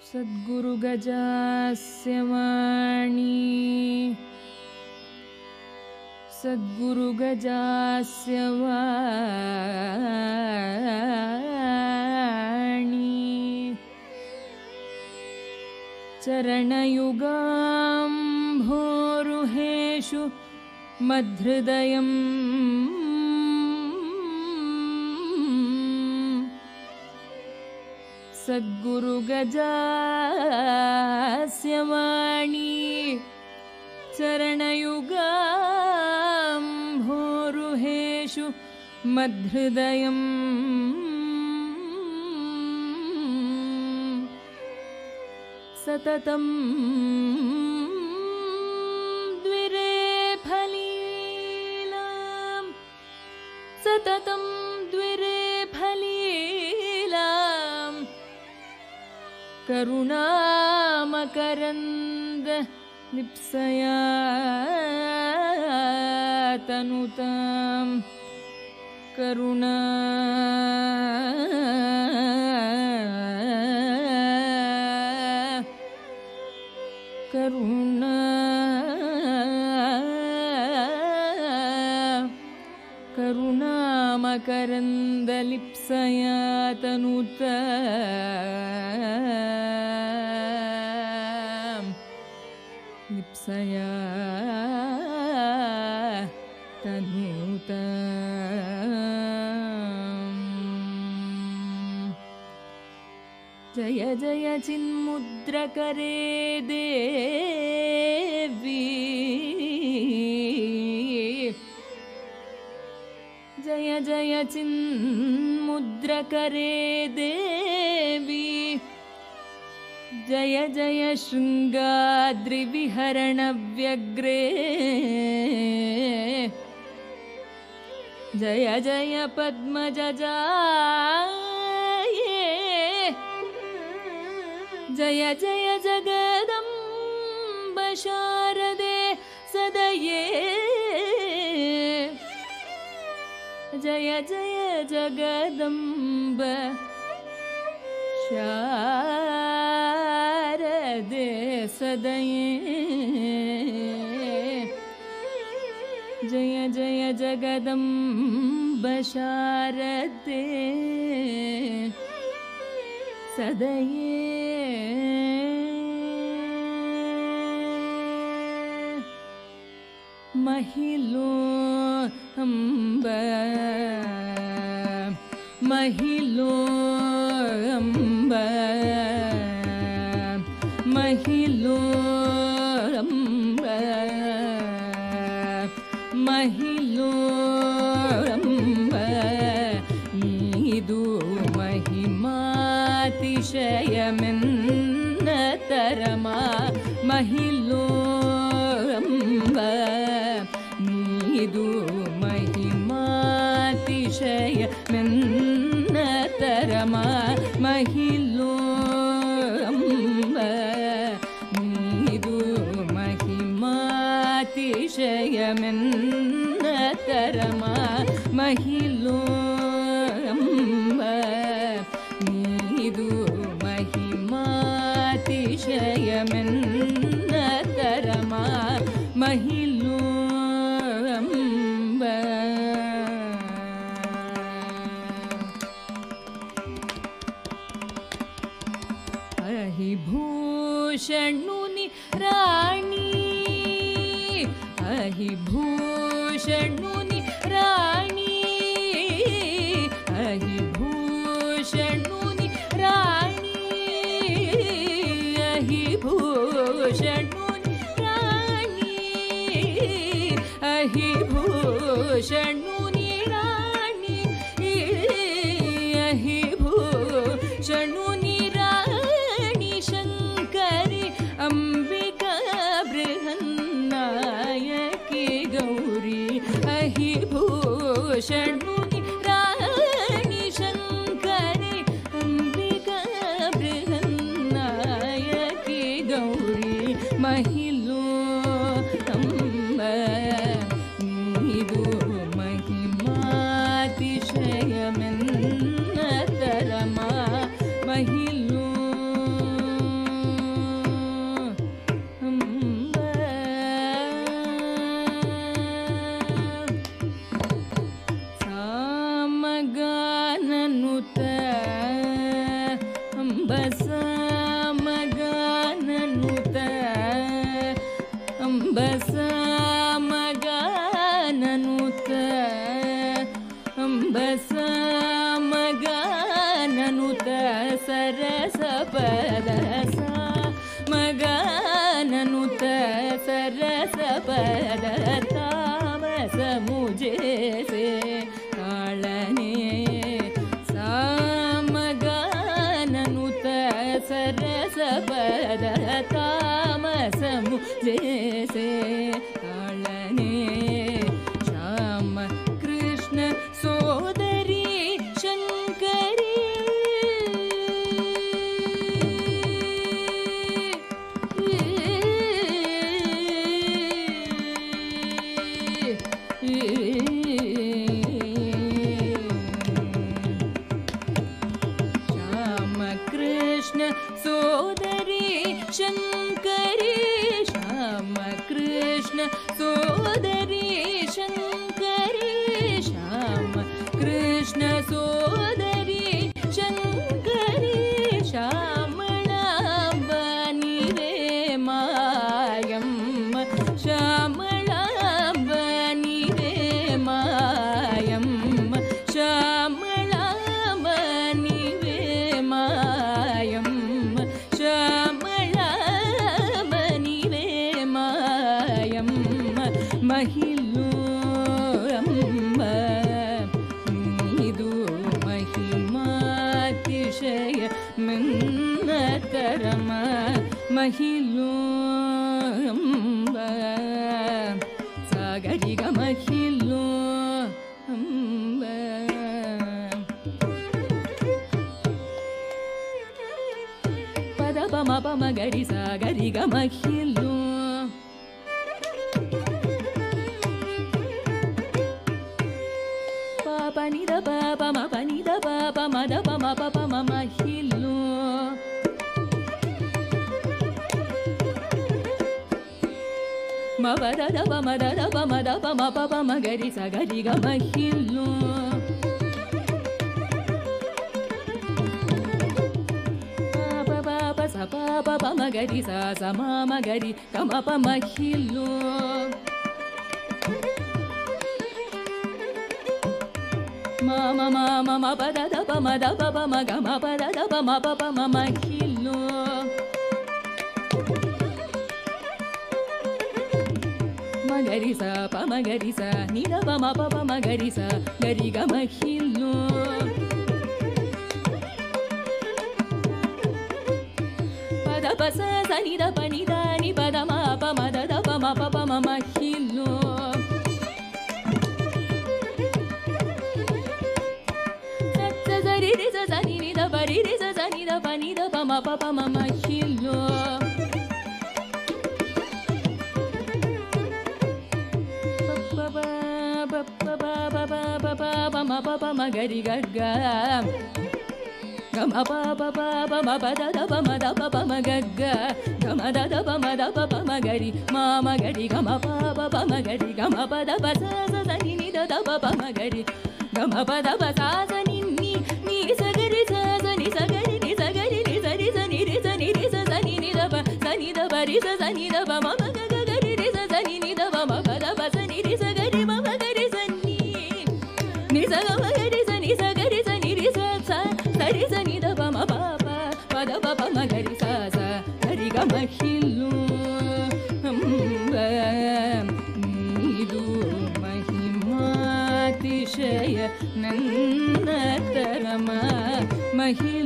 सद्गुरुगजास्य वाणी सद्गुरुगजास्य वाणी चरणयुगाम्भोरुहेषु मद्हृदयम् सद्गुरुगजास्य वाणी चरणयुगाम्भोरुहेषु मद्हृदयम् सततं द्विरेफलीलां सततं द्विरेफलीलां करुणामकरन्द लिप्सया तनुतां करुणा करुणामकरन्दलिप्सया तनुतां लिप्सया तनुतां जय जय चिन्मुद्रकरे देवी जय जय चिन्मुद्रकरे देवी जय जय शृङ्गाद्रिविहरणव्यग्रे जय जय पद्मजजाये जय जय जगदम्ब शारदे सदये जय जय जगदम्ब शारदे सदये जय जय जगदम्ब शारदे सदये महिलो अम्ब महिलो अम्ब महिलो अम्ब महिलो अम्ब नीदु महिमातिशयमेन्नतरमा महिलो अम्ब नीदु महिमातिशयमेन्नतरमा महिलो अम्ब नीदु महिमातिशयमेन्नतरमा महिलो अम्ब नीदु महिमातिशयमेन्नतरमा महिलो अहिभूषणुनि राणी अहिभूषणुनि राणी अहिभूषणुनि राणी अहिभूषणुनि राणी अहिभूषणुनि राणी अहिभूषणुनि अंबिका बृहन्नायकी गौरी अहिभूषणुनि राणी शङ्करी अंबिका बृहन्नायकी गौरी महिलो अम्ब नीदु महिमातिशयमेन्नतरमा ಸರಸ ಪದ ಸ ಮಗನನುತ ಸರಸ ಪದ ತಾಮಸ ಮುಜೆ ಸೆ ತಾಳನೆ ಸಾ ಮಗನನುತ ಸರಸ ಪದ ತಾಮಸ ಮುಜೆ ಸೆ ತಾಳನೆ ಶ್ಯಾಮ ಕೃಷ್ಣ ಸೋದರಿ ಶಂಕರಿ ಶ್ಯಾಮ ಕೃಷ್ಣ ಸೋದರಿ ಶಂಕರಿ ಶ್ಯಾಮ ಕೃಷ್ಣ ಸೋದರಿ ಶಂಕರಿ ಶ್ಯಾಮ ಕೃಷ್ಣ ಸೋದರಿ ಶಂಕರಿ ಶ್ಯಾಮಳಾಂಬ ನೀವೇ ಮಾಯಮ್ಮ ಶ್ಯಾಮಳಾಂಬ ನೀವೇ ಮಾಯಮ್ಮ ಶ್ಯಾಮಳಾಂಬ ನೀವೇ ಮಾಯಮ್ಮ ಶ್ಯಾಮಳಾಂಬ ನೀವೇ ಮಾಯಮ್ಮ ಮಹಿಳು ಅಂಬ ಇದು ಮಹಿಮಾತಿಶಯ ಮಿನ್ನತರಮ ಮಹಿಳು ಅಂಬ ಸಾಗರಿಗ ಮಹಿಳು ಅಂಬ ಪದ ಪಮ ಪಮ ಗರಿ ಸಾಗರಿಗ ಮಹಿಳು ಪನಿದ ಪಾಪ ಮ ಪನಿದ ಪಾಪ ಮದ ಪಮ ಪಪ ಮಮ ಹಿಲ್ಲು ಮದ ಪಮದ ಪಮದ ಪಮ ಪಪ ಮಗರಿ ಸಗರಿ ಗ ಮಹಿಲ್ಲು ಪಾಪ ಪಾಪ ಸ ಪಾಪ ಪಮಗರಿ ಸ ಸಮ ಮಗರಿ ಕಮ ಪಮ ಹಿಲ್ಲು ಮಮ ಮಮ ಮ ಪದ ದ ಪ ಮ ದ ಪ ಪ ಮ ಗ ಮ ಪದ ದ ಪ ಮ ಪ ಪ ಮ ಮ ಹಿಲ್ಲು ಮಗರಿ ಸ ಪ ಮಗರಿ ಸ ನಿ ದ ಪ ಮ ಪ ಪ ಮಗರಿ ಸ ಗರಿ ಗ ಮ ಹಿಲ್ಲು ಪದ ಪ ಸ ಸ ನಿ ದ ಪ ನಿ ದ ನಿ ಪದ ಮ ಪ ಮ ದ ದ ಪ ಮ ಪ ಪ ಮ ಮ ಹಿಲ್ಲು ರಿ ಸ ಸ ನಿ ನಿ ದ ಪ ರಿ ರಿ ಸ ಸ ನಿ ದ ಪ ನಿ ದ ಪ ಮ ಪ ಪ ಮ ಮ ಹಿಲ್ಲು ಪ ಪ ಪ ಪ ಪ ಪ ಪ ಪ ಪ ಮ ಪ ಪ ಮ ಗರಿ ಗ ಗ ಗ ಮ ಪ ಪ ಪ ಪ ಮ ಪ ದ ದ ಪ ಮ ದ ಪ ಪ ಮ ಗ ಗ ಗ ಮ ದ ದ ಪ ಮ ದ ಪ ಪ ಮ ಗರಿ ಮ ಮ ಗರಿ ಗ ಮ ಪ ಪ ಪ ಮ ಗರಿ ಗ ಮ ಪ ದ ಪ ಸ ಸ ಸ ನಿ ನಿ ದ ದ ಪ ಪ ಮ ಗರಿ ಗ ಮ ಪ ದ ಪ ಸ ಸ ನಿ ನಿ ನಿ ಸ ಗರಿ ಸ ಸ ನಿ ಸ ಗರಿ ನಿ ಸ ಗರಿ ನಿ ಸ ರಿ ಸ ನಿ ರಿ ಸ ನಿ ರಿ ಸ ಸ ನಿ ನಿ ದ ಪ ಸ ನಿ ದ ಪ ರಿ ಸ ಸ ನಿ ದ ಪ ಮ ಮ ಗ ಗ ಗರಿ ರಿ ಸ ಸ ನಿ ನಿ ದ ಪ ಮ ಪ ದ ಪ ಸ ನಿ ರಿ ಸ ಗರಿ ಮ ಮ ಗರಿ ಸ ನಿ ನಿ ಸ ಗ ಮ ಗರಿ ಸ ನಿ ಸ ಗರಿ ಸ ನಿ ರಿ ಸ ಸ ಸ ರಿ ಸ ನಿ ದ ಪ ಮ ಪ ಪ ಪ ದ ಪ ಪ ಮ ಗರಿ ಸ ಸ ಗರಿ ಗ ಮ ಹಿಲ್ಲು ಅಂಬ ಇದು ಮಹಿಮಾತಿಶಯ ನನ್ನ ತರಮ ಮಹಿಳ